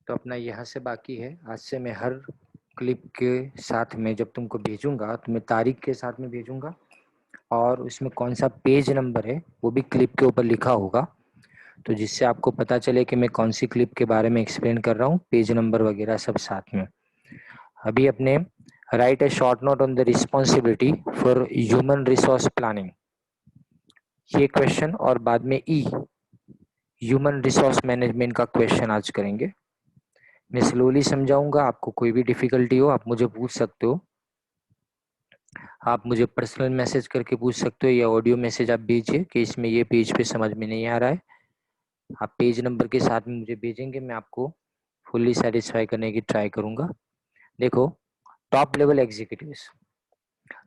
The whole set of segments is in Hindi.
तो अपना यहाँ से बाकी है। आज से मैं हर क्लिप के साथ में जब तुमको भेजूंगा तो मैं तारीख के साथ में भेजूंगा और उसमें कौन सा पेज नंबर है वो भी क्लिप के ऊपर लिखा होगा, तो जिससे आपको पता चले कि मैं कौन सी क्लिप के बारे में एक्सप्लेन कर रहा हूँ, पेज नंबर वगैरह सब साथ में। अभी अपने right A short note on the responsibility for human resource planning, ये क्वेश्चन, और बाद में ई ह्यूमन रिसोर्स मैनेजमेंट का क्वेश्चन आज करेंगे। मैं स्लोली समझाऊंगा, आपको कोई भी डिफिकल्टी हो आप मुझे पूछ सकते हो। आप मुझे पर्सनल मैसेज करके पूछ सकते हो या ऑडियो मैसेज आप भेजिए कि इसमें ये पेज पे समझ में नहीं आ रहा है। आप पेज नंबर के साथ में मुझे भेजेंगे, मैं आपको फुल्ली सेटिस्फाई करने की ट्राई करूंगा। देखो, टॉप लेवल एग्जीक्यूटिव्स,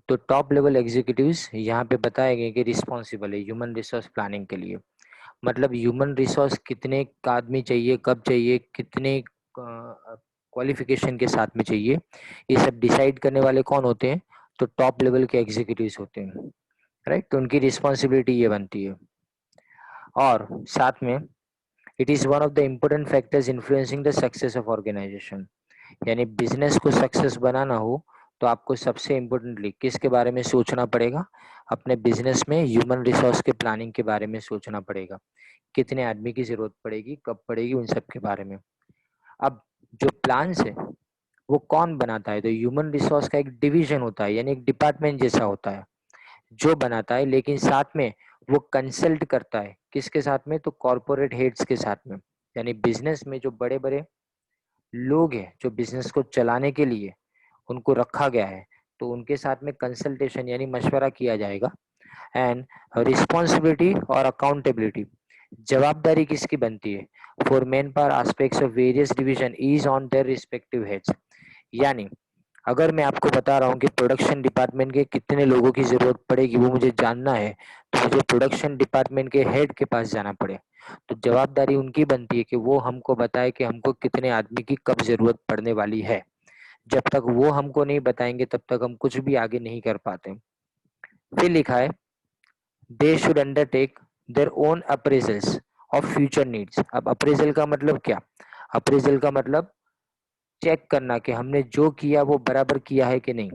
तो टॉप लेवल एग्जीक्यूटिव्स यहाँ पे बताए गए कि रिस्पॉन्सिबल है ह्यूमन रिसोर्स प्लानिंग के लिए। मतलब ह्यूमन रिसोर्स कितने का आदमी चाहिए, कब चाहिए, कितने क्वालिफिकेशन के साथ में चाहिए, ये सब डिसाइड करने वाले कौन होते हैं? तो टॉप लेवल के एग्जीक्यूटिव्स होते हैं, राइट। तो उनकी रिस्पॉन्सिबिलिटी ये बनती है। और साथ में it is one of the important factors influencing the success of organisation. यानी बिजनेस को सक्सेस बनाना हो तो आपको सबसे इम्पोर्टेंटली किसके बारे में सोचना पड़ेगा? अपने बिजनेस में ह्यूमन रिसोर्स के प्लानिंग के बारे में सोचना पड़ेगा। कितने आदमी की जरूरत पड़ेगी, कब पड़ेगी, उन सब के बारे में। अब जो प्लान्स है वो कौन बनाता है? तो ह्यूमन रिसोर्स का एक डिवीजन होता है, यानी एक डिपार्टमेंट जैसा होता है जो बनाता है, लेकिन साथ में वो कंसल्ट करता है किसके साथ में? तो कॉर्पोरेट हेड्स के साथ में। यानी बिजनेस में जो बड़े बड़े लोग हैं जो बिजनेस को चलाने के लिए उनको रखा गया है, तो उनके साथ में कंसल्टेशन यानी मशवरा किया जाएगा। एंड रिस्पॉन्सिबिलिटी और अकाउंटेबिलिटी, जवाबदारी किसकी बनती है? For main power aspects of various division is on their respective heads. यानी अगर मैं आपको बता रहा हूँ कि प्रोडक्शन डिपार्टमेंट के कितने लोगों की जरूरत पड़ेगी वो मुझे जानना है, तो मुझे प्रोडक्शन डिपार्टमेंट के हेड के पास जाना पड़े, तो जवाबदारी उनकी बनती है कि वो हमको बताए कि हमको कितने आदमी की कब जरूरत पड़ने वाली है। जब तक वो हमको नहीं बताएंगे तब तक हम कुछ भी आगे नहीं कर पाते। फिर लिखा है they should undertake their own appraisals of future needs. अब अप्रेजल का मतलब क्या? अप्रेजल का मतलब चेक करना कि हमने जो किया वो बराबर किया है कि नहीं।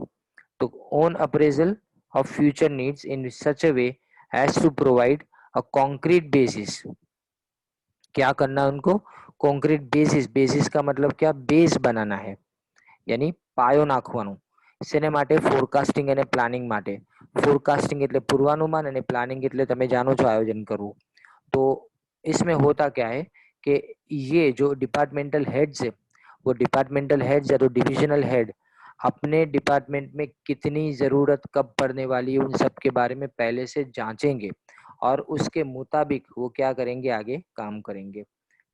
तो own appraisal of future needs in such a way as to provide a concrete basis. क्या करना है उनको? Concrete basis. बेसिस का मतलब क्या? बेस बनाना है, यानी પાયો નાખવાનો. શેને માટે? ફોરકાસ્ટિંગ અને પ્લાનિંગ માટે. ફોરકાસ્ટિંગ એટલે પૂર્વાનુમાન અને પ્લાનિંગ એટલે તમે જાણો છો આયોજન કરવું. तो इसमें होता क्या है कि ये जो डिपार्टमेंटल हेड्स है वो डिपार्टमेंटल हेड्स या तो डिविजनल हेड अपने डिपार्टमेंट में कितनी जरूरत कब पड़ने वाली है उन सब के बारे में पहले से जांचेंगे और उसके मुताबिक वो क्या करेंगे? आगे काम करेंगे।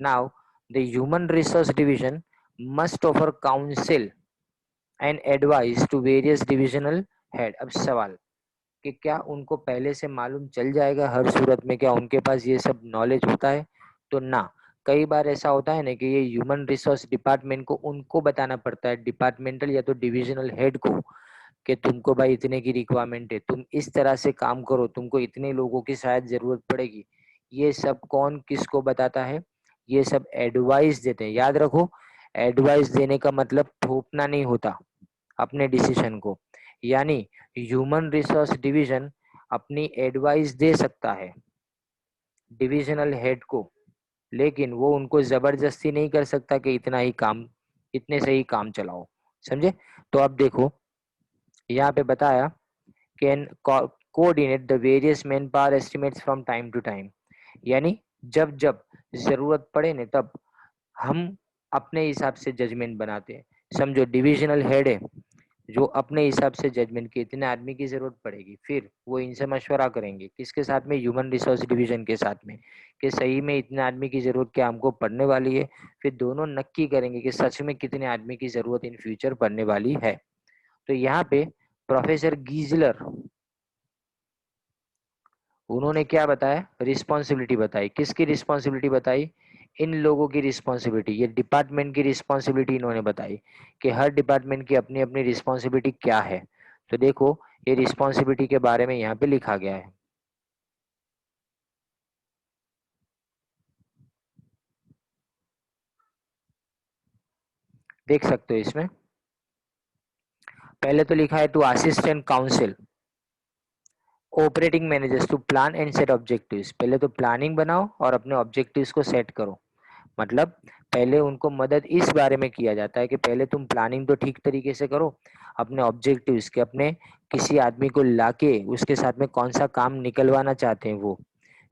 Now the human resource division must offer council and advice to various divisional head. अब सवाल कि क्या उनको पहले से मालूम चल जाएगा हर सूरत में? क्या उनके पास ये सब नॉलेज होता है? तो ना, कई बार ऐसा होता है ना कि ये ह्यूमन रिसोर्स डिपार्टमेंट को उनको बताना पड़ता है, डिपार्टमेंटल या तो डिविजनल हेड को, कि तुमको भाई इतने की रिक्वायरमेंट है, तुम इस तरह से काम करो, तुमको इतने लोगों की शायद जरूरत पड़ेगी। ये सब कौन किसको बताता है? ये सब एडवाइस देते हैं। याद रखो, एडवाइस देने का मतलब थोपना नहीं होता अपने डिसीजन को। यानी ह्यूमन रिसोर्स डिवीजन अपनी एडवाइस दे सकता है डिविजनल हेड को, लेकिन वो उनको जबरदस्ती नहीं कर सकता कि इतना ही काम, इतने से ही काम चलाओ। समझे? तो अब देखो यहाँ पे बताया can coordinate the various man power estimates from time to time. यानी जब जब जरूरत पड़े न तब हम अपने हिसाब से जजमेंट बनाते हैं। समझो डिविजनल हेड है जो अपने हिसाब से जजमेंट की इतने आदमी की जरूरत पड़ेगी, फिर वो इनसे मशवरा करेंगे किसके साथ में? ह्यूमन रिसोर्स डिवीजन के साथ में, कि सही में इतने आदमी की जरूरत क्या हमको पड़ने वाली है। फिर दोनों नक्की करेंगे कि सच में कितने आदमी की जरूरत इन फ्यूचर पड़ने वाली है। तो यहाँ पे प्रोफेसर गीजलर उन्होंने क्या बताया? रिस्पॉन्सिबिलिटी बताई। किसकी रिस्पॉन्सिबिलिटी बताई? इन लोगों की रिस्पॉन्सिबिलिटी, ये डिपार्टमेंट की रिस्पॉन्सिबिलिटी इन्होंने बताई कि हर डिपार्टमेंट की अपनी अपनी रिस्पॉन्सिबिलिटी क्या है। तो देखो ये रिस्पॉन्सिबिलिटी के बारे में यहाँ पे लिखा गया है। देख सकते हो इसमें पहले तो लिखा है to assistant council operating managers to plan and set objectives. पहले तो प्लानिंग बनाओ और अपने ऑब्जेक्टिव्स को सेट करो। मतलब पहले उनको मदद इस बारे में किया जाता है कि पहले तुम प्लानिंग तो ठीक तरीके से करो, अपने ऑब्जेक्टिव्स के, अपने किसी आदमी को लाके उसके साथ में कौन सा काम निकलवाना चाहते हैं वो।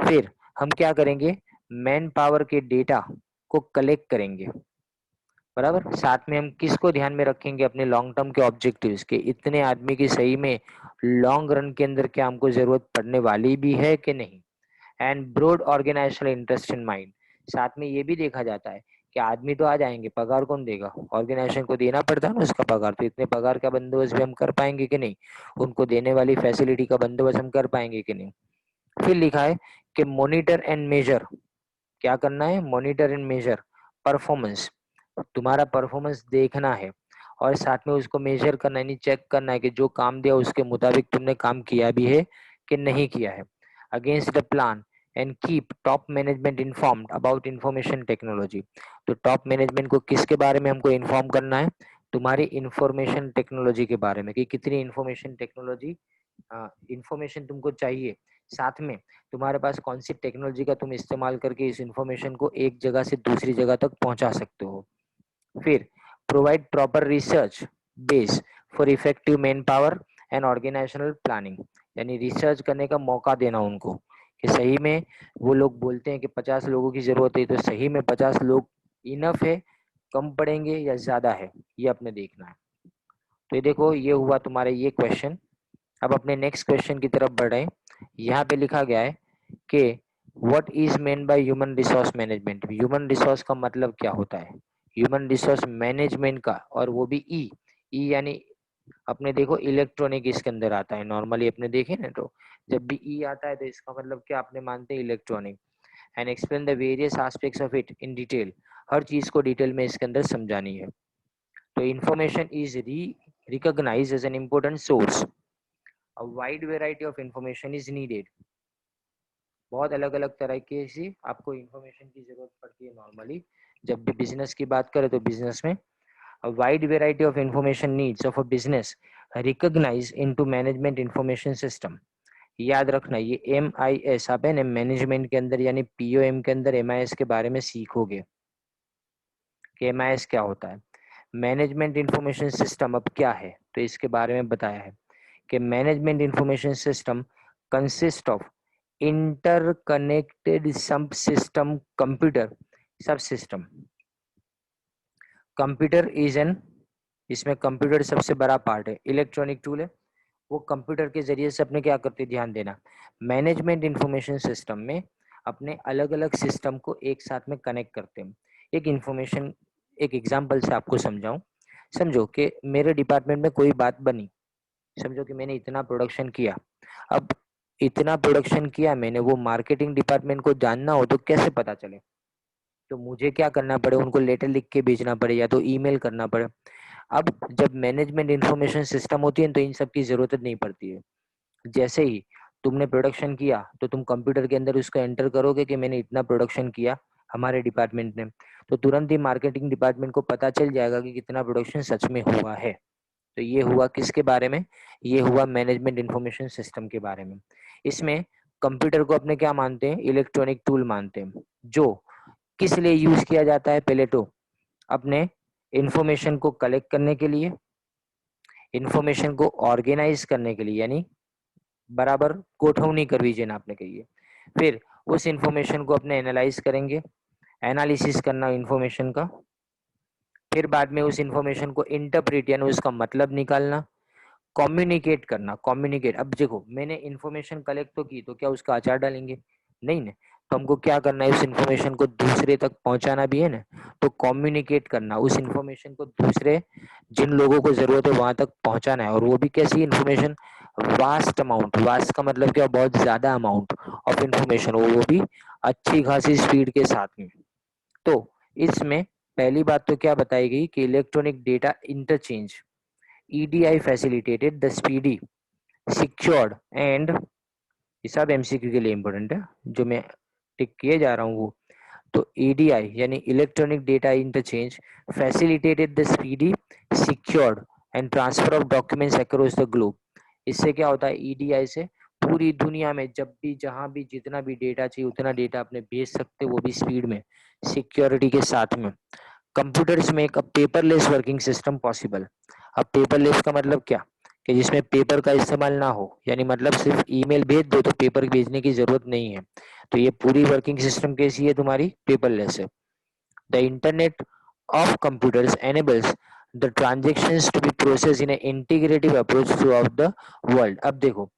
फिर हम क्या करेंगे, मैन पावर के डेटा को कलेक्ट करेंगे, बराबर। साथ में हम किसको ध्यान में रखेंगे, अपने लॉन्ग टर्म के ऑब्जेक्टिव्स के, इतने आदमी की सही में लॉन्ग रन के अंदर क्या हमको जरूरत पड़ने वाली भी है कि नहीं। And broad organisational interest in mind. साथ में ये भी देखा जाता है कि आदमी तो आ जाएंगे, पगार कौन देगा, ऑर्गेनाइजेशन को देना पड़ता है ना उसका पगार, तो इतने पगार का बंदोबस्त भी हम कर पाएंगे कि नहीं, उनको देने वाली फैसिलिटी का बंदोबस्त हम कर पाएंगे कि नहीं। फिर लिखा है कि मॉनिटर एंड मेजर, क्या करना है, मॉनिटर एंड मेजर परफॉर्मेंस, तुम्हारा परफॉर्मेंस देखना है और साथ में उसको मेजर करना है, चेक करना है कि जो काम दिया उसके मुताबिक तुमने काम किया भी है कि नहीं किया है। Against the plan and keep top management informed about information technology. तो टॉप मैनेजमेंट को किसके बारे में हमको इन्फॉर्म करना है, तुम्हारी इंफॉर्मेशन टेक्नोलॉजी के बारे में, कि कितनी इंफॉर्मेशन टेक्नोलॉजी इंफॉर्मेशन तुमको चाहिए, साथ में तुम्हारे पास कौन सी टेक्नोलॉजी का तुम इस्तेमाल करके इस इंफॉर्मेशन को एक जगह से दूसरी जगह तक पहुंचा सकते हो। फिर provide proper research base for effective man power and organisational planning, यानी रिसर्च करने का मौका देना उनको कि सही में वो लोग बोलते हैं कि 50 लोगों की जरूरत है, तो सही में 50 लोग इनफ है, कम पड़ेंगे या ज्यादा है, ये अपने देखना है। तो ये देखो, ये हुआ तुम्हारे ये क्वेश्चन। अब अपने नेक्स्ट क्वेश्चन की तरफ बढ़े। यहाँ पे लिखा गया है कि what is main by human resource management. Human resource का मतलब क्या होता है, ह्यूमन रिसोर्स मैनेजमेंट का, और वो भी ई। ई यानी अपने देखो इलेक्ट्रॉनिक इसके अंदर आता है, नॉर्मली अपने देखे ना, तो जब भी ई आता है तो इसका मतलब क्या अपने मानते हैं, electronic. And explain the various aspects of it in detail, हर चीज को डिटेल में इसके अंदर समझानी है। तो information is recognised as an important source, a wide variety of information is needed. बहुत अलग अलग तरह की सी आपको इंफॉर्मेशन की जरूरत पड़ती है नॉर्मली, जब भी बिजनेस की बात करें तो बिजनेस में a wide variety of information needs of a business recognize into management information system। याद रखना ये MIS आप है ना मैनेजमेंट के अंदर यानी POM के अंदर MIS के बारे में सीखोगे कि MIS क्या होता है। मैनेजमेंट इंफॉर्मेशन सिस्टम अब क्या है, तो इसके बारे में बताया है कि management information system consist of interconnected सब सिस्टम कंप्यूटर सब सिस्टम। कंप्यूटर इज एन, इसमें कंप्यूटर सबसे बड़ा पार्ट है, इलेक्ट्रॉनिक टूल है, वो कंप्यूटर के जरिए से अपने क्या करते, ध्यान देना। मैनेजमेंट इंफॉर्मेशन सिस्टम में अपने अलग अलग सिस्टम को एक साथ में कनेक्ट करते हैं। एक इंफॉर्मेशन, एक एग्जांपल से आपको समझाऊं। समझो कि मेरे डिपार्टमेंट में कोई बात बनी, समझो कि मैंने इतना प्रोडक्शन किया, अब इतना प्रोडक्शन किया मैंने, वो मार्केटिंग डिपार्टमेंट को जानना हो तो कैसे पता चले, तो मुझे क्या करना पड़े, उनको लेटर लिख के भेजना पड़े या तो ईमेल करना पड़े। अब जब मैनेजमेंट इंफॉर्मेशन सिस्टम होती है तो इन सब की जरूरत नहीं पड़ती है। जैसे ही तुमने प्रोडक्शन किया तो तुम कंप्यूटर के अंदर उसको एंटर करोगे कि मैंने इतना प्रोडक्शन किया हमारे डिपार्टमेंट ने, तो तुरंत ही मार्केटिंग डिपार्टमेंट को पता चल जाएगा कि कितना प्रोडक्शन सच में हुआ है। तो ये हुआ किसके बारे में, ये हुआ मैनेजमेंट इंफॉर्मेशन सिस्टम के बारे में। इसमें कंप्यूटर को अपने क्या मानते हैं, इलेक्ट्रॉनिक टूल मानते हैं, जो किस लिए यूज किया जाता है, पहले तो अपने इंफॉर्मेशन को कलेक्ट करने के लिए, इंफॉर्मेशन को ऑर्गेनाइज करने के लिए, यानी बराबर गोठवनी करवी जेना आपने कही है। फिर उस इंफॉर्मेशन को अपने एनालाइज करेंगे, एनालिसिस करना इंफॉर्मेशन का। फिर बाद में उस इंफॉर्मेशन को इंटरप्रेट यानी उसका मतलब निकालना, कम्युनिकेट करना। कम्युनिकेट, अब देखो मैंने इंफॉर्मेशन कलेक्ट तो की, तो क्या उसका अचार डालेंगे, नहीं ना, तो हमको क्या करना है, उस इंफॉर्मेशन को दूसरे तक पहुंचाना भी है ना, तो कम्युनिकेट करना, उस इंफॉर्मेशन को दूसरे जिन लोगों को जरूरत है वहां तक पहुंचाना है, और वो भी कैसी इंफॉर्मेशन, वास्ट अमाउंट, वास्ट का मतलब क्या, बहुत ज्यादा अमाउंट ऑफ इंफॉर्मेशन, वो भी अच्छी खासी स्पीड के साथ में। तो इसमें पहली बात तो क्या बताई गई कि electronic data interchange, EDI facilitated the speedy secured and, ये सब MCQ के लिए इंपॉर्टेंट है जो मैं टिक किए जा रहा हूँ वो, तो EDI यानी electronic data interchange facilitated the speedy, secured and transfer of documents across the globe. इससे क्या होता है, EDI से पूरी दुनिया में जब भी जहां भी जितना भी डेटा चाहिए उतना डेटा अपने भेज सकते, वो भी स्पीड में, सिक्योरिटी के साथ में। कंप्यूटर्स में एक पेपरलेस वर्किंग सिस्टम पॉसिबल। अब पेपरलेस का मतलब क्या, कि जिसमें पेपर का इस्तेमाल ना हो, यानी मतलब सिर्फ ईमेल भेज दो तो पेपर भेजने की जरूरत नहीं है। तो ये पूरी वर्किंग सिस्टम कैसी है तुम्हारी, पेपरलेस है। The internet of computers enables the transactions to be process in integrative approach throughout the world. अब देखो,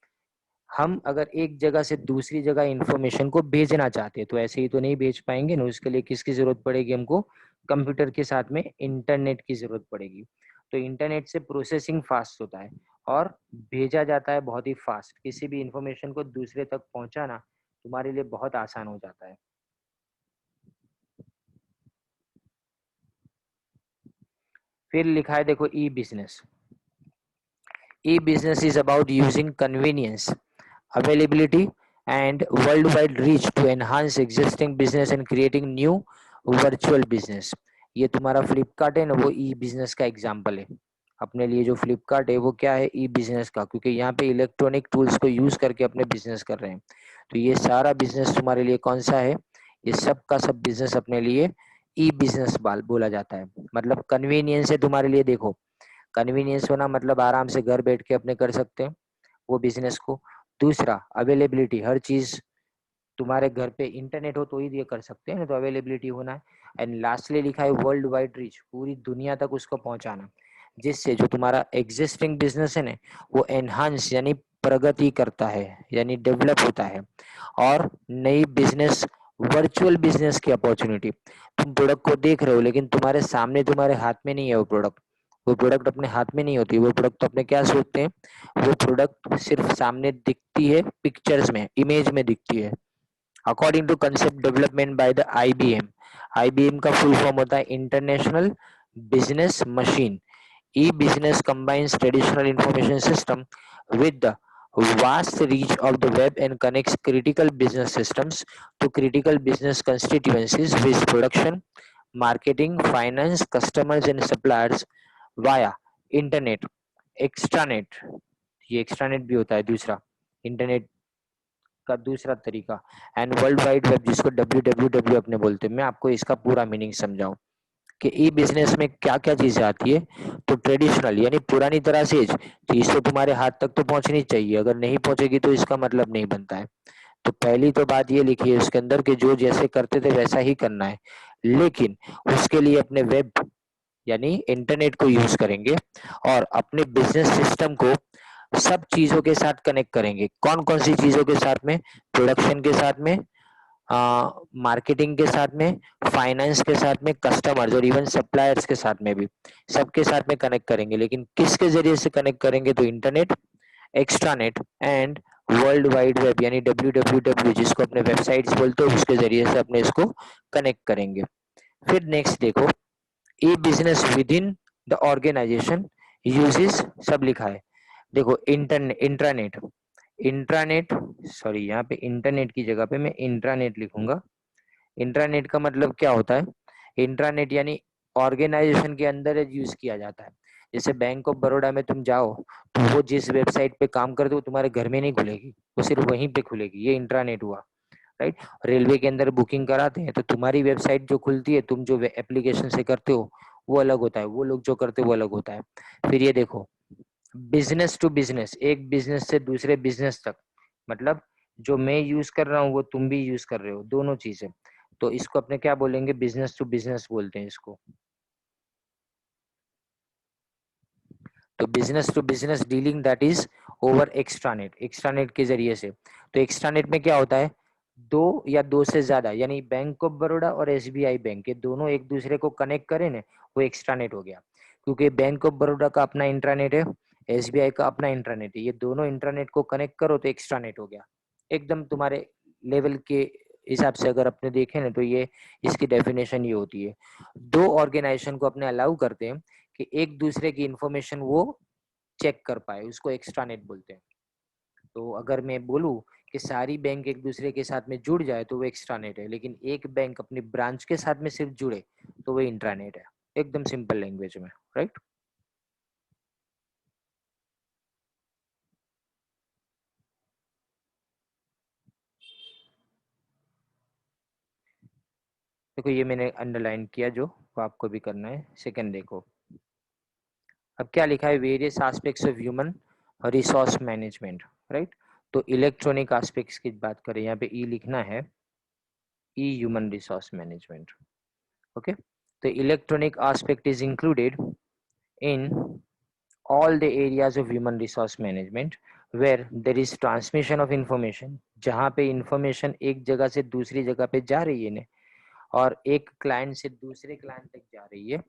हम अगर एक जगह से दूसरी जगह इंफॉर्मेशन को भेजना चाहते हैं तो ऐसे ही तो नहीं भेज पाएंगे ना, उसके लिए किसकी जरूरत पड़ेगी हमको, कंप्यूटर के साथ में इंटरनेट की जरूरत पड़ेगी। तो इंटरनेट से प्रोसेसिंग फास्ट होता है और भेजा जाता है बहुत ही फास्ट। किसी भी इंफॉर्मेशन को दूसरे तक पहुंचाना तुम्हारे लिए बहुत आसान हो जाता है। फिर लिखा है देखो e business. E business is about using convenience, availability and worldwide reach to enhance existing business and creating new virtual business। ये तुम्हारा फ्लिपकार्ट है ना, वो ई बिजनेस का एग्जाम्पल है। अपने लिए जो फ्लिपकार्ट है वो क्या है, ई बिजनेस का, क्योंकि यहाँ पे इलेक्ट्रॉनिक टूल्स को यूज करके अपने बिजनेस कर रहे हैं। तो ये सारा बिजनेस तुम्हारे लिए कौन सा है, ये सब का सब बिजनेस अपने लिए ई बिजनेस बोला जाता है। मतलब कन्वीनियंस है तुम्हारे लिए, देखो कन्वीनियंस होना मतलब आराम से घर बैठ के अपने कर सकते हैं वो बिजनेस को। दूसरा अवेलेबिलिटी, हर चीज तुम्हारे घर पे इंटरनेट हो तो ही ये कर सकते हैं, तो अवेलेबिलिटी होना है। एंड लास्टली लिखा है वर्ल्ड वाइड रीच, पूरी दुनिया तक उसको पहुंचाना, जिससे जो तुम्हारा एग्जिस्टिंग बिजनेस है ना वो एनहांस यानी प्रगति करता है, यानी डेवलप होता है। और नई बिजनेस, वर्चुअल बिजनेस की अपॉर्चुनिटी, तुम प्रोडक्ट को देख रहे हो लेकिन तुम्हारे सामने, तुम्हारे हाथ में नहीं है वो प्रोडक्ट। वो प्रोडक्ट अपने हाथ में नहीं होती, वो प्रोडक्ट तो अपने क्या सोचते हैं, वो प्रोडक्ट सिर्फ सामने दिखती है, पिक्चर्स में, इमेज में दिखती है। According to concept development by the IBM, IBM का फुल फॉर्म होता है international business machine. E-business combines traditional information system with the vast reach of the web and connects critical business systems to critical business constituencies with production, marketing, finance, customers and suppliers via internet, extranet। ये एक्स्ट्रानेट भी होता है दूसरा, इंटरनेट का दूसरा तरीका। एंड वर्ल्ड वाइड वेब, जिसको WWW अपने बोलते हैं। मैं आपको इसका पूरा मीनिंग समझाऊं कि ई बिजनेस में क्या क्या चीजें आती है। तो ट्रेडिशनल यानी पुरानी तरह से चीज तो तुम्हारे हाथ तक तो पहुंचनी चाहिए, अगर नहीं पहुंचेगी तो इसका मतलब नहीं बनता है। तो पहली तो बात ये लिखी है उसके अंदर कि जो जैसे करते थे वैसा ही करना है, लेकिन उसके लिए अपने वेब यानी इंटरनेट को यूज करेंगे और अपने बिजनेस सिस्टम को सब चीजों के साथ कनेक्ट करेंगे। कौन कौन सी चीजों के साथ में, प्रोडक्शन के साथ में, मार्केटिंग के साथ में, फाइनेंस के साथ में, कस्टमर्स और इवन सप्लायर्स के साथ में भी, सबके साथ में कनेक्ट करेंगे। लेकिन किसके जरिए से कनेक्ट करेंगे, तो internet, extranet and world wide web यानी WWW, जिसको अपने वेबसाइट्स बोलते हो, उसके जरिए से अपने इसको कनेक्ट करेंगे। फिर नेक्स्ट देखो, e business within the organisation uses, सब लिखा है। देखो इंटरनेट, इंट्रानेट, इंट्रानेट, सॉरी यहाँ पे इंटरनेट की जगह पे मैं इंट्रानेट लिखूंगा। इंट्रानेट का मतलब क्या होता है, इंट्रानेट यानी ऑर्गेनाइजेशन के अंदर यूज किया जाता है। जैसे बैंक ऑफ बड़ौदा में तुम जाओ तो वो जिस वेबसाइट पे काम करते हो तुम्हारे घर में नहीं खुलेगी, वो सिर्फ वहीं पे खुलेगी, ये इंट्रानेट हुआ। राइट। रेलवे के अंदर बुकिंग कराते हैं तो तुम्हारी वेबसाइट जो खुलती है, तुम जो एप्लीकेशन से करते हो वो अलग होता है, वो लोग जो करते हो वो अलग होता है। फिर ये देखो, बिजनेस टू बिजनेस, एक बिजनेस से दूसरे बिजनेस तक, मतलब जो मैं यूज कर रहा हूँ वो तुम भी यूज कर रहे हो, दोनों चीजें। तो इसको अपने क्या बोलेंगे, बिजनेस टू बिजनेस बोलते हैं इसको। तो business to business dealing that is over extranet, extranet के जरिए से। तो एक्स्ट्रानेट में क्या होता है, दो या दो से ज्यादा, यानी बैंक ऑफ बड़ौदा और SBI बैंक, ये दोनों एक दूसरे को कनेक्ट करें ना, वो एक्स्ट्रानेट हो गया। क्योंकि बैंक ऑफ बड़ौदा का अपना इंट्रानेट है, SBI का अपना इंट्रानेट है, ये दोनों इंट्रानेट को कनेक्ट करो तो एक्स्ट्रानेट हो गया। एकदम तुम्हारे लेवल के हिसाब से अगर अपने देखें ना तो ये इसकी डेफिनेशन ये होती है। दो ऑर्गेनाइजेशन को अपने अलाउ करते हैं कि एक दूसरे की इंफॉर्मेशन वो चेक कर पाए, उसको एक्स्ट्रानेट बोलते हैं। तो अगर मैं बोलूं कि सारी बैंक एक दूसरे के साथ में जुड़ जाए तो वो एक्स्ट्रानेट है, लेकिन एक बैंक अपनी ब्रांच के साथ में सिर्फ जुड़े तो वो इंट्रानेट है, एकदम सिंपल लैंग्वेज में, राइट। देखो ये मैंने अंडरलाइन किया जो वो आपको भी करना है। सेकंड देखो, अब क्या लिखा है, various aspects of human resource management, right. तो इलेक्ट्रॉनिक एस्पेक्ट्स की बात करें, यहाँ पे ई लिखना है, ई ह्यूमन रिसोर्स मैनेजमेंट, ओके। तो electronic aspect is included in all the areas of human resource management where there is transmission of information, जहाँ पे इंफॉर्मेशन एक जगह से दूसरी जगह पे जा रही है ना, और एक क्लाइंट से दूसरे क्लाइंट तक जा रही है,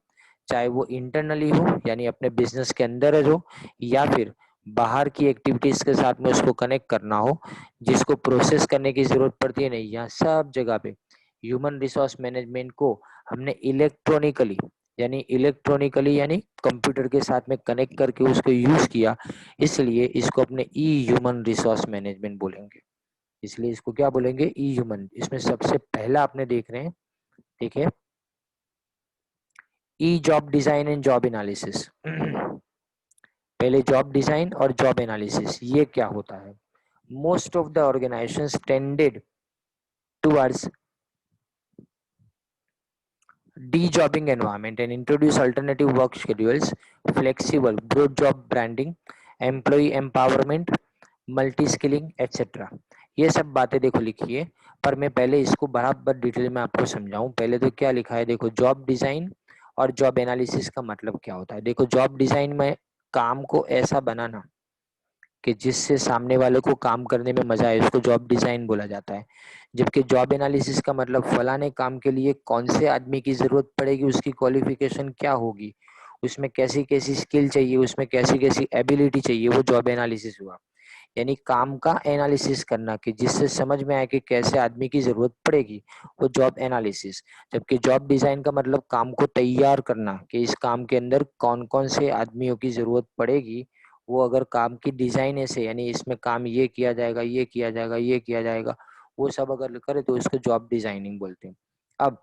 चाहे वो इंटरनली हो यानी अपने बिजनेस के अंदर हो, या फिर बाहर की एक्टिविटीज के साथ में उसको कनेक्ट करना हो, जिसको प्रोसेस करने की जरूरत पड़ती है नहीं, यहाँ सब जगह पे ह्यूमन रिसोर्स मैनेजमेंट को हमने इलेक्ट्रॉनिकली यानी कंप्यूटर के साथ में कनेक्ट करके उसको यूज किया, इसलिए इसको अपने ई ह्यूमन रिसोर्स मैनेजमेंट बोलेंगे। इसलिए इसको क्या बोलेंगे, ई ह्यूमन। इसमें सबसे पहला आपने देख रहे हैं, देखिए, e job design and job analysis. पहले जॉब डिजाइन और जॉब एनालिसिस ये क्या होता है। Most of the organisations tended towards de-jobbing environment and introduce alternative work schedules, flexible broad job branding, employee empowerment, multi skilling etcetera. ये सब बातें देखो लिखी है, पर मैं पहले इसको बराबर डिटेल में आपको समझाऊं। पहले तो क्या लिखा है, देखो जॉब डिजाइन और जॉब एनालिसिस का मतलब क्या होता है। देखो जॉब डिजाइन में काम को ऐसा बनाना कि जिससे सामने वाले को काम करने में मजा आए, उसको जॉब डिजाइन बोला जाता है। जबकि जॉब एनालिसिस का मतलब फलाने काम के लिए कौन से आदमी की जरूरत पड़ेगी, उसकी क्वालिफिकेशन क्या होगी, उसमें कैसी कैसी स्किल चाहिए, उसमें कैसी कैसी एबिलिटी चाहिए, वो जॉब एनालिसिस हुआ। यानी काम का एनालिसिस करना कि जिससे समझ में आए कि कैसे आदमी की जरूरत पड़ेगी, वो जॉब एनालिसिस। जबकि जॉब डिजाइन का मतलब काम को तैयार करना कि इस काम के अंदर कौन कौन से आदमियों की जरूरत पड़ेगी, वो अगर काम की डिजाइन ऐसे यानी इसमें काम ये किया जाएगा, ये किया जाएगा, ये किया जाएगा, वो सब अगर करे तो इसको जॉब डिजाइनिंग बोलते हैं। अब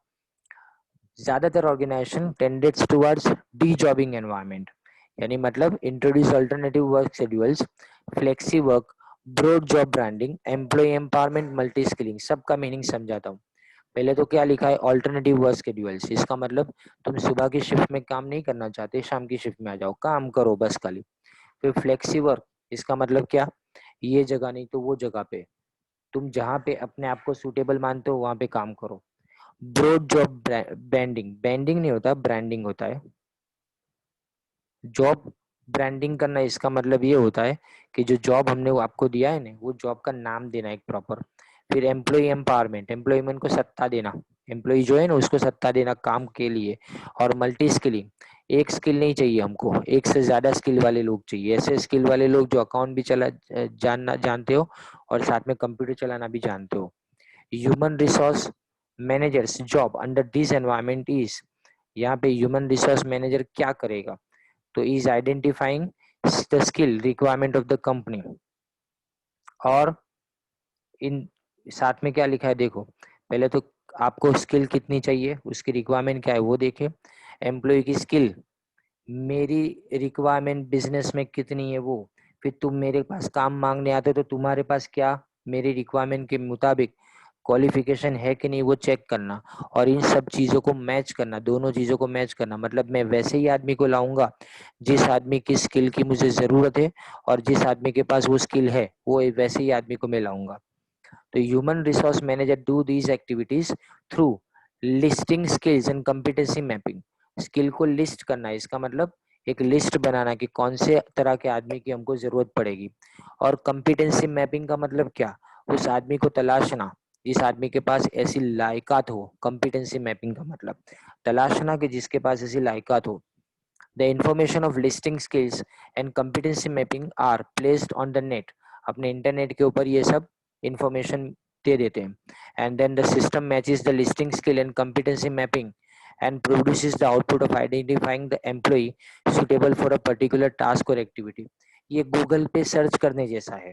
ज्यादातर organisation tends towards dejobbing environment, यानी मतलब introduce alternative work schedules, flexi work, broad job branding, employ empowerment, multi skilling. सबका मीनिंग समझाता हूँ। पहले तो क्या लिखा है, ऑल्टरनेटिव वर्क शेड्यूल्स। इसका मतलब तुम सुबह की शिफ्ट में काम नहीं करना चाहते, शाम की शिफ्ट में आ जाओ, काम करो बस खाली। फिर फ्लेक्सी वर्क, इसका मतलब क्या, ये जगह नहीं तो वो जगह पे, तुम जहाँ पे अपने आप को सुटेबल मानते हो वहां पे काम करो। ब्रॉड जॉब ब्रांडिंग, बैंडिंग नहीं होता, ब्रांडिंग होता है। जॉब ब्रांडिंग करना इसका मतलब ये होता है कि जो जॉब हमने वो आपको दिया है ना, वो जॉब का नाम देना एक प्रॉपर। फिर एम्प्लॉय एम्पावरमेंट, एम्प्लॉयमेंट को सत्ता देना, एम्प्लॉय जो है ना उसको सत्ता देना काम के लिए। और मल्टी स्किलिंग, एक स्किल नहीं चाहिए हमको, एक से ज्यादा स्किल वाले लोग चाहिए। ऐसे स्किल वाले लोग जो अकाउंट भी चला जानना जानते हो और साथ में कंप्यूटर चलाना भी जानते हो। Human resource managers job under this environment is, यहाँ पे ह्यूमन रिसोर्स मैनेजर क्या करेगा, तो is identifying the skill requirement of the company. और इन साथ में क्या लिखा है, देखो पहले तो आपको स्किल कितनी चाहिए, उसकी रिक्वायरमेंट क्या है वो देखे। एम्प्लॉय की स्किल, मेरी रिक्वायरमेंट बिजनेस में कितनी है वो। फिर तुम मेरे पास काम मांगने आते हो तो तुम्हारे पास क्या मेरी रिक्वायरमेंट के मुताबिक क्वालिफिकेशन है कि नहीं वो चेक करना। और इन सब चीज़ों को मैच करना, दोनों चीज़ों को मैच करना, मतलब मैं वैसे ही आदमी को लाऊंगा जिस आदमी की स्किल की मुझे ज़रूरत है, और जिस आदमी के पास वो स्किल है वो वैसे ही आदमी को मैं लाऊंगा। तो human resource manager do these activities through listing skills and competency mapping. Skill को लिस्ट करना, इसका मतलब एक लिस्ट बनाना कि कौन से तरह के आदमी की हमको जरूरत पड़ेगी। और कॉम्पिटेंसी मैपिंग का मतलब क्या, उस आदमी को तलाशना जिस आदमी के पास ऐसी लायकात हो। कॉम्पिटेंसी मैपिंग का मतलब तलाशना कि जिसके पास ऐसी लायकात हो। The information of listing skills and competency mapping are placed on the net, अपने इंटरनेट के ऊपर ये सब इंफॉर्मेशन दे देते हैं। And then the system matches the listing skill and competency mapping and produces the output of identifying the employee suitable for a particular task or activity। ये गूगल पे सर्च करने जैसा है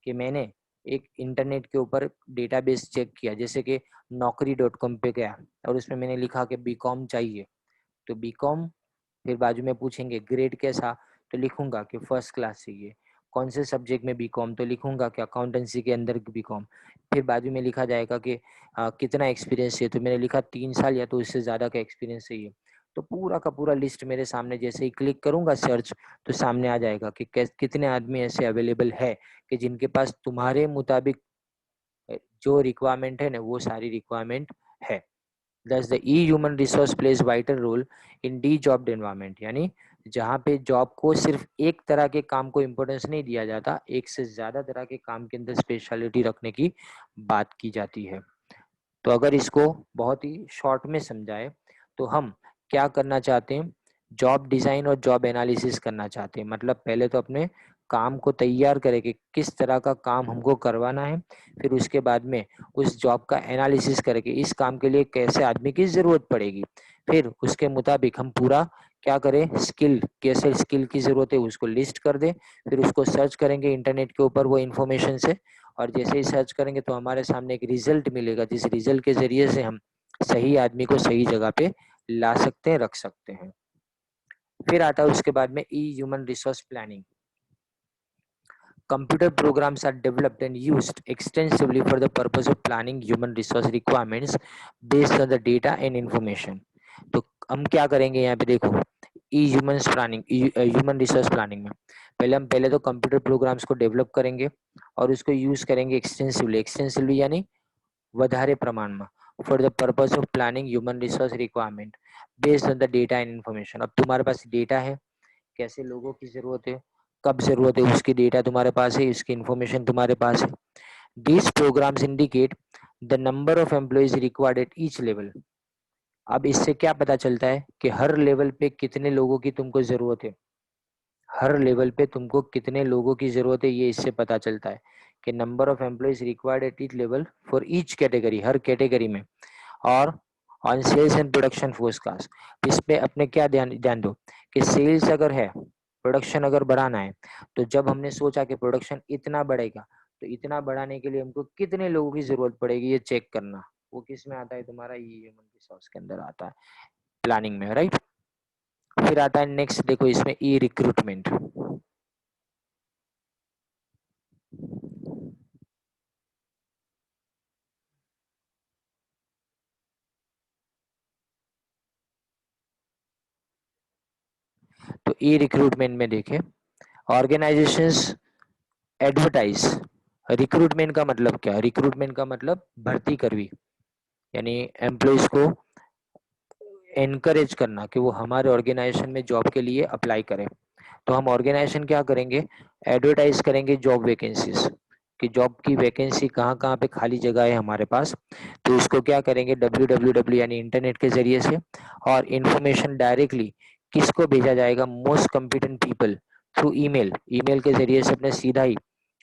कि मैंने एक इंटरनेट के ऊपर डेटाबेस चेक किया, जैसे कि naukri.com पे गया और उसमें मैंने लिखा कि बीकॉम चाहिए, तो बीकॉम, फिर बाजू में पूछेंगे ग्रेड कैसा, तो लिखूंगा कि फर्स्ट क्लास चाहिए। कौन से सब्जेक्ट में बीकॉम, तो लिखूंगा कि अकाउंटेंसी के अंदर बीकॉम। फिर बाजू में लिखा जाएगा कि कितना एक्सपीरियंस चाहिए, तो मैंने लिखा 3 साल या तो इससे ज़्यादा का एक्सपीरियंस चाहिए। तो पूरा का पूरा लिस्ट मेरे सामने, जैसे ही क्लिक करूंगा सर्च, तो सामने आ जाएगा कि कितने आदमी ऐसे अवेलेबल है कि जिनके पास तुम्हारे मुताबिक जो रिक्वायरमेंट है ना, वो सारी रिक्वायरमेंट है। Thus the e human resource plays vital role in dejob environment, यानी जहाँ पे जॉब को सिर्फ एक तरह के काम को इम्पोर्टेंस नहीं दिया जाता, एक से ज्यादा तरह के काम के अंदर स्पेशलिटी रखने की बात की जाती है। तो अगर इसको बहुत ही शॉर्ट में समझाए तो हम क्या करना चाहते हैं, जॉब डिजाइन और जॉब एनालिसिस करना चाहते हैं। मतलब पहले तो अपने काम को तैयार करें कि किस तरह का काम हमको करवाना है, फिर उसके बाद में उस जॉब का एनालिसिस करें कि इस काम के लिए कैसे आदमी की जरूरत पड़ेगी, फिर उसके मुताबिक हम पूरा क्या करें, स्किल, कैसे स्किल की जरूरत है उसको लिस्ट कर दें, फिर उसको सर्च करेंगे इंटरनेट के ऊपर वो इन्फॉर्मेशन से, और जैसे ही सर्च करेंगे तो हमारे सामने एक रिजल्ट मिलेगा, जिस रिजल्ट के जरिए से हम सही आदमी को सही जगह पे ला सकते हैं, रख सकते हैं। फिर आता है उसके बाद में e human resource planning. Computer programs are developed and used extensively for the purpose of planning human resource requirements based on the data and information. तो हम क्या करेंगे यहाँ पे देखो, e human planning, human resource planning में पहले तो कंप्यूटर प्रोग्राम्स को डेवलप करेंगे और उसको यूज करेंगे एक्सटेंसिवली, एक्सटेंसिवली यानी વધારે પ્રમાણમાં, for the purpose of planning human resource requirement based on the data and information। अब तुम्हारे पास डेटा है, कैसे लोगों की जरूरत है, कब जरूरत है, उसकी डेटा तुम्हारे पास है, इसकी इंफॉर्मेशन तुम्हारे पास है। These programs indicate the number of employees required at each level। अब इससे क्या पता चलता है कि हर लेवल पे कितने लोगों की तुमको जरूरत है, हर लेवल पे तुमको कितने लोगों की जरूरत है, ये इससे पता चलता है कि number of employees required at each level for each category, हर कैटेगरी में। और on sales and production forecast, इस पे अपने क्या ध्यान ध्यान दो कि सेल्स अगर है, प्रोडक्शन अगर बढ़ाना है, तो जब हमने सोचा कि प्रोडक्शन इतना बढ़ेगा, तो इतना बढ़ाने के लिए हमको कितने लोगों की जरूरत पड़ेगी, ये चेक करना, वो किस में आता है, तुम्हारा ये ह्यूमन रिसोर्स के अंदर आता है, प्लानिंग में, राइट। फिर आता है नेक्स्ट, देखो इसमें ई रिक्रूटमेंट। तो ई रिक्रूटमेंट में देखें, ऑर्गेनाइजेशंस एडवर्टाइज, रिक्रूटमेंट का मतलब क्या है, रिक्रूटमेंट का मतलब भर्ती करवी, यानी एम्प्लॉयज को एनकरेज करना कि वो हमारे ऑर्गेनाइजेशन में जॉब के लिए अप्लाई करें। तो हम ऑर्गेनाइजेशन क्या करेंगे, एडवर्टाइज करेंगे जॉब वैकेंसीज, कि जॉब की वैकेंसी कहाँ कहाँ पे खाली जगह है हमारे पास, तो उसको क्या करेंगे www यानी इंटरनेट के जरिए से, और इंफॉर्मेशन डायरेक्टली किसको भेजा जाएगा, most competent people through email, email के जरिए से अपने सीधा ही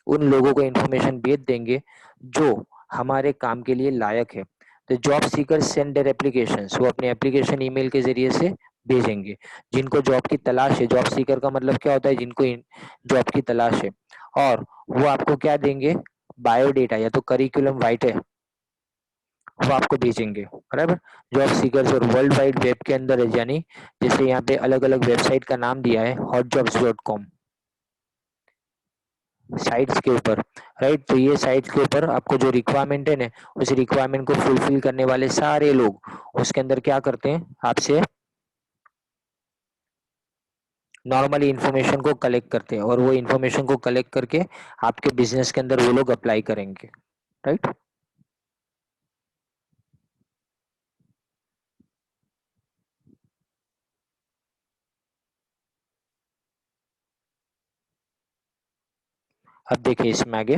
उन लोगों को इन्फॉर्मेशन भेज देंगे जो हमारे काम के लिए लायक है। तो job seeker send their applications, वो अपने एप्लीकेशन ईमेल के जरिए से भेजेंगे, जिनको जॉब की तलाश है, जॉब सीकर का मतलब क्या होता है, जिनको जॉब की तलाश है, और वो आपको क्या देंगे, बायोडेटा या तो करिकुलम वाइट है, वो आपको भेजेंगे, बराबर। जॉब सीकर्स और वर्ल्ड वाइड वेब के अंदर है, यानी जैसे यहाँ पे अलग अलग वेबसाइट का नाम दिया है hotjobs.com, साइट्स के ऊपर, राइट। तो ये साइट्स के ऊपर आपको जो रिक्वायरमेंट है ना, उस रिक्वायरमेंट को फुलफिल करने वाले सारे लोग उसके अंदर क्या करते हैं, आपसे नॉर्मली इंफॉर्मेशन को कलेक्ट करते हैं, और वो इंफॉर्मेशन को कलेक्ट करके आपके बिजनेस के अंदर वो लोग अप्लाई करेंगे, राइट। अब देखिए इसमें आगे,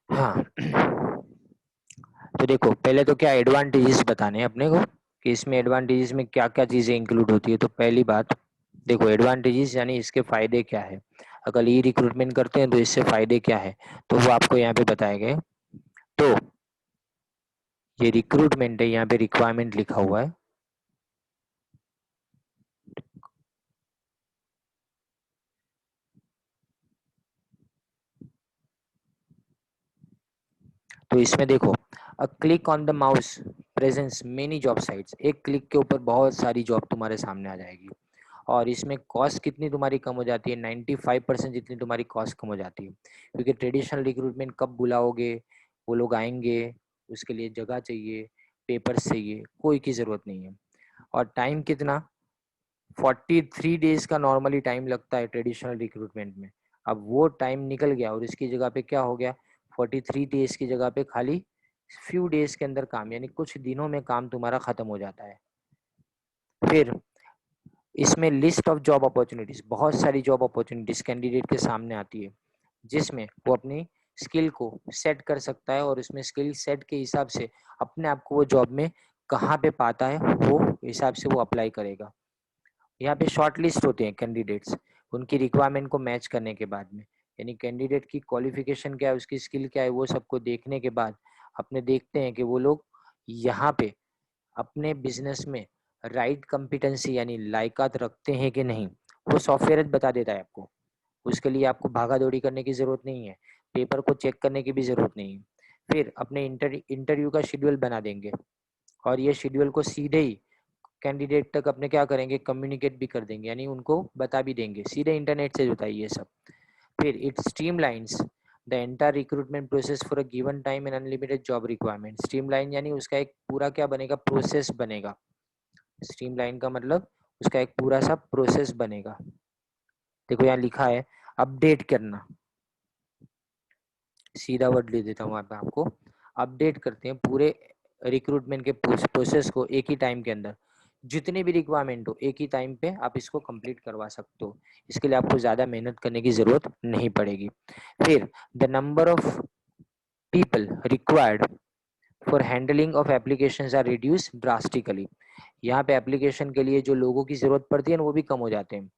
हाँ तो देखो पहले तो क्या एडवांटेजेस बताने हैं अपने को, कि इसमें एडवांटेजेस में क्या क्या चीजें इंक्लूड होती है। तो पहली बात देखो, एडवांटेजेस यानी इसके फायदे क्या है, अगर ई रिक्रूटमेंट करते हैं तो इससे फायदे क्या है, तो वो आपको यहाँ पे बताए गए। तो ये रिक्रूटमेंट है, यहाँ पे रिक्वायरमेंट लिखा हुआ है, तो इसमें देखो, a click on the mouse presence many job sites, एक क्लिक के ऊपर बहुत सारी जॉब तुम्हारे सामने आ जाएगी। और इसमें कॉस्ट कितनी तुम्हारी कम हो जाती है, 95% जितनी तुम्हारी कॉस्ट कम हो जाती है, क्योंकि ट्रेडिशनल रिक्रूटमेंट कब बुलाओगे, वो लोग आएंगे, उसके लिए जगह चाहिए, पेपर्स चाहिए, कोई की ज़रूरत नहीं है। और टाइम कितना, 43 डेज का नॉर्मली टाइम लगता है ट्रेडिशनल रिक्रूटमेंट में। अब वो टाइम निकल गया और इसकी जगह पे क्या हो गया, 43 डेज की जगह पे खाली फ्यू डेज के अंदर काम, यानी कुछ दिनों में काम तुम्हारा खत्म हो जाता है। फिर इसमें लिस्ट ऑफ जॉब अपॉर्चुनिटीज, बहुत सारी जॉब अपॉर्चुनिटीज कैंडिडेट के सामने आती है, जिसमें वो अपनी स्किल को सेट कर सकता है और उसमें स्किल सेट के हिसाब से अपने आप को वो जॉब में कहाँ पे पाता है वो हिसाब से वो अप्लाई करेगा। यहाँ पे शॉर्ट लिस्ट होते हैं कैंडिडेट्स, उनकी रिक्वायरमेंट को मैच करने के बाद में, यानी कैंडिडेट की क्वालिफिकेशन क्या है, उसकी स्किल क्या है, वो सबको देखने के बाद अपने देखते हैं कि वो लोग यहाँ पे अपने बिजनेस में राइट कॉम्पिटेंसी यानी लायकात रखते हैं कि नहीं, वो सॉफ्टवेयर बता देता है आपको। उसके लिए आपको भागा दौड़ी करने की ज़रूरत नहीं है, पेपर को चेक करने की भी ज़रूरत नहीं है। फिर अपने इंटरव्यू का शेड्यूल बना देंगे और ये शेड्यूल को सीधे ही कैंडिडेट तक अपने क्या करेंगे, कम्युनिकेट भी कर देंगे, यानी उनको बता भी देंगे, सीधे इंटरनेट से बताइए ये सब। फिर it streamlines the entire recruitment process for a given time and unlimited job requirement. Streamline यानी उसका एक पूरा क्या बनेगा, प्रोसेस बनेगा। स्ट्रीमलाइन का मतलब उसका एक पूरा सा प्रोसेस बनेगा। देखो यहाँ लिखा है अपडेट करना, सीधा वर्ड ले देता हूँ मैं आपको, अपडेट करते हैं पूरे रिक्रूटमेंट के प्रोसेस को एक ही टाइम के अंदर, जितनी भी रिक्वायरमेंट हो एक ही टाइम पे आप इसको कंप्लीट करवा सकते हो। इसके लिए आपको ज़्यादा मेहनत करने की ज़रूरत नहीं पड़ेगी। फिर the number of people required for handling of applications are reduce drastically. यहाँ पे एप्लीकेशन के लिए जो लोगों की ज़रूरत पड़ती है ना वो भी कम हो जाते हैं,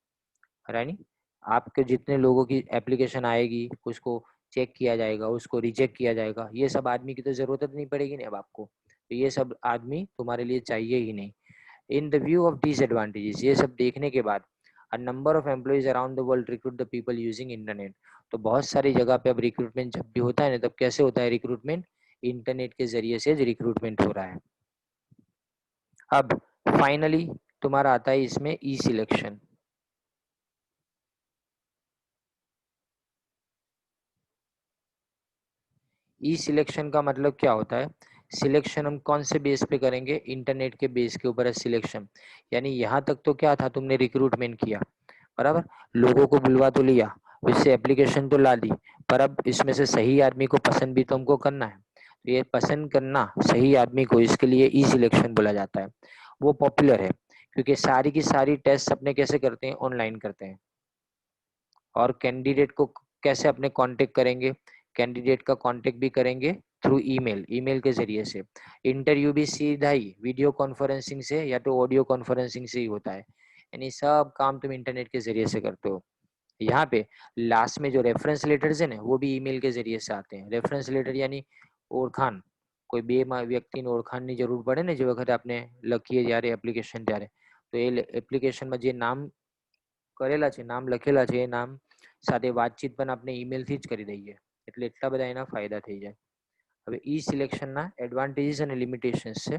रानी। आपके जितने लोगों की एप्लीकेशन आएगी उसको चेक किया जाएगा, उसको रिजेक्ट किया जाएगा, ये सब आदमी की तो ज़रूरत नहीं पड़ेगी ना अब आपको, तो ये सब आदमी तुम्हारे लिए चाहिए ही नहीं। In the view of disadvantages, ये सब देखने के बाद a number of employees around the world recruit the people using internet. तो बहुत सारी जगह पे अब रिक्रूटमेंट जब भी होता है ना, तब कैसे होता है रिक्रूटमेंट, इंटरनेट के जरिए से रिक्रूटमेंट हो रहा है। अब फाइनली तुम्हारा आता है इसमें ई सिलेक्शन। ई सिलेक्शन का मतलब क्या होता है, सिलेक्शन हम कौन से बेस पे करेंगे, इंटरनेट के बेस के ऊपर है सिलेक्शन। यानी यहाँ तक तो क्या था, तुमने रिक्रूटमेंट किया, बराबर, लोगों को बुलवा तो लिया, उससे एप्लीकेशन तो ला दी, पर अब इसमें से सही आदमी को पसंद भी तो हमको करना है, तो ये पसंद करना सही आदमी को, इसके लिए ई सिलेक्शन बोला जाता है। वो पॉपुलर है क्योंकि सारी की सारी टेस्ट अपने कैसे करते हैं, ऑनलाइन करते हैं। और कैंडिडेट को कैसे अपने कांटेक्ट करेंगे, कैंडिडेट का कांटेक्ट भी करेंगे थ्रू ईमेल, ईमेल के जरिए से। इंटरव्यू भी सीधा ही वीडियो कॉन्फ्रेंसिंग से या तो ऑडियो कॉन्फ्रेंसिंग से ही होता है, यानी सब काम तुम इंटरनेट के जरिए से करते हो। यहाँ पे लास्ट में जो रेफरेंस लेटर्स है ना वो भी ईमेल के जरिए से आते हैं। रेफरेंस लेटर यानी ओरखान, कोई बे व्यक्ति ने ओरखान ની જરૂર પડે ને, જે વખતે આપણે લખીએ જ્યારે એપ્લિકેશન ત્યારે, તો એ એપ્લિકેશનમાં જે નામ કરેલા છે, નામ લખેલા છે, એ નામ સાથે વાતચીત પણ આપણે ઈમેલથી જ કરી દઈએ, એટલે એટલા બધા એના ફાયદા થઈ જાય। હવે ઈ સિલેક્શનના એડવાન્ટેજીસ અને લિમિટેશન્સ છે,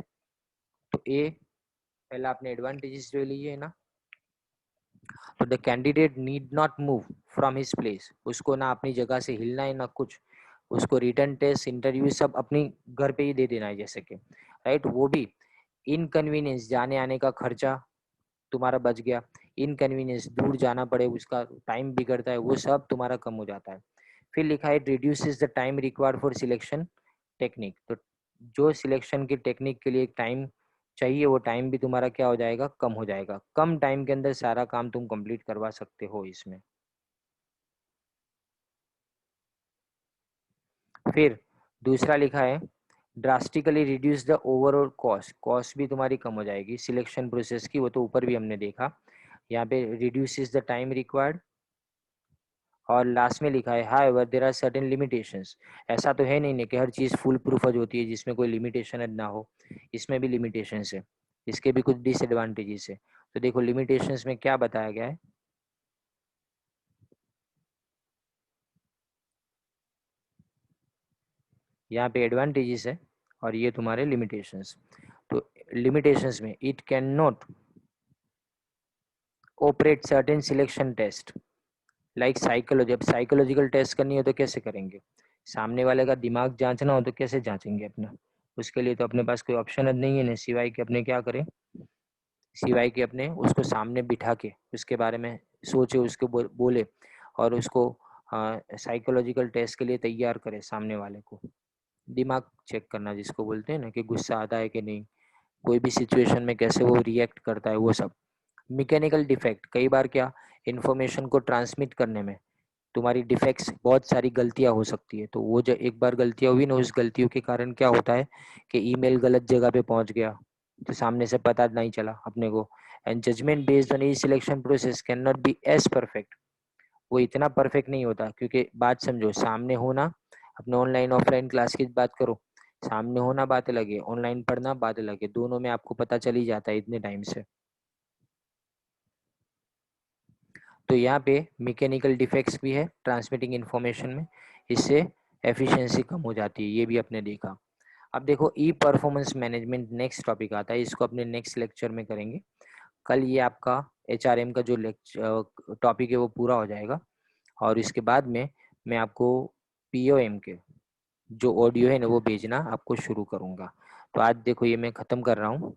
તો એ પહેલા આપણે એડવાન્ટેજીસ જોઈ લઈએ એના। तो the candidate need not move from his place, उसको ना अपनी जगह से हिलना है ना कुछ, उसको रिटर्न टेस्ट इंटरव्यू सब अपनी घर पे ही दे देना है जैसे कि, राइट। वो भी इनकन्वीनियंस, जाने आने का खर्चा तुम्हारा बच गया, इनकन्वीनियंस दूर जाना पड़े उसका टाइम बिगड़ता है, वो सब तुम्हारा कम हो जाता है। फिर लिखा है reduces the time required for selection technique, तो जो सिलेक्शन की टेक्निक के लिए टाइम चाहिए वो टाइम भी तुम्हारा क्या हो जाएगा, कम हो जाएगा, कम टाइम के अंदर सारा काम तुम कंप्लीट करवा सकते हो इसमें। फिर दूसरा लिखा है drastically reduce the overall cost, cost भी तुम्हारी कम हो जाएगी सिलेक्शन प्रोसेस की, वो तो ऊपर भी हमने देखा। यहाँ पे रिड्यूसेस द टाइम रिक्वायर्ड, और लास्ट में लिखा है however there are certain limitations. ऐसा तो है नहीं कि हर चीज़ फुल प्रूफ होती है जिसमें कोई लिमिटेशन ना हो, इसमें भी लिमिटेशंस है, इसके भी कुछ डिसएडवांटेजेस है। तो देखो लिमिटेशंस में क्या बताया गया है, यहाँ पे एडवांटेजेस है और ये तुम्हारे लिमिटेशंस। तो लिमिटेशंस में it can not operate certain selection taste like psychology. अब साइकोलॉजिकल टेस्ट करनी हो तो कैसे करेंगे, सामने वाले का दिमाग जांचना हो तो कैसे जांचेंगे अपना, उसके लिए तो अपने पास कोई ऑप्शन नहीं है ना, सिवाय कि अपने क्या करें, सिवाय कि अपने उसको सामने बिठा के उसके बारे में सोचे, उसको बोले और उसको साइकोलॉजिकल टेस्ट के लिए तैयार करे सामने वाले को। दिमाग चेक करना जिसको बोलते हैं ना, कि गुस्सा आता है कि नहीं, कोई भी सिचुएशन में कैसे वो रिएक्ट करता है, वो सब। मैकेनिकल डिफेक्ट, कई बार क्या, इंफॉर्मेशन को ट्रांसमिट करने में तुम्हारी डिफेक्ट्स, बहुत सारी गलतियां हो सकती है। तो वो जो एक बार गलतियां हुई ना, उस गलतियों के कारण क्या होता है कि ईमेल गलत जगह पे पहुंच गया, तो सामने से पता नहीं चला अपने को। And judgement based on e selection process can not be as perfect, वो इतना परफेक्ट नहीं होता, क्योंकि बात समझो, सामने होना, अपने ऑनलाइन ऑफलाइन क्लास की बात करो, सामने होना बात अलग है, ऑनलाइन पढ़ना बात अलग है, दोनों में आपको पता चल ही जाता है इतने टाइम से। तो यहाँ पे मैकेनिकल डिफेक्ट्स भी है ट्रांसमिटिंग इन्फॉर्मेशन में, इससे एफिशिएंसी कम हो जाती है, ये भी अपने देखा। अब देखो ई परफॉर्मेंस मैनेजमेंट नेक्स्ट टॉपिक आता है, इसको अपने नेक्स्ट लेक्चर में करेंगे। कल ये आपका एचआरएम का जो लेक्चर टॉपिक है वो पूरा हो जाएगा, और इसके बाद में मैं आपको पीओएम के जो ऑडियो है ना वो भेजना आपको शुरू करूँगा। तो आज देखो ये मैं ख़त्म कर रहा हूँ।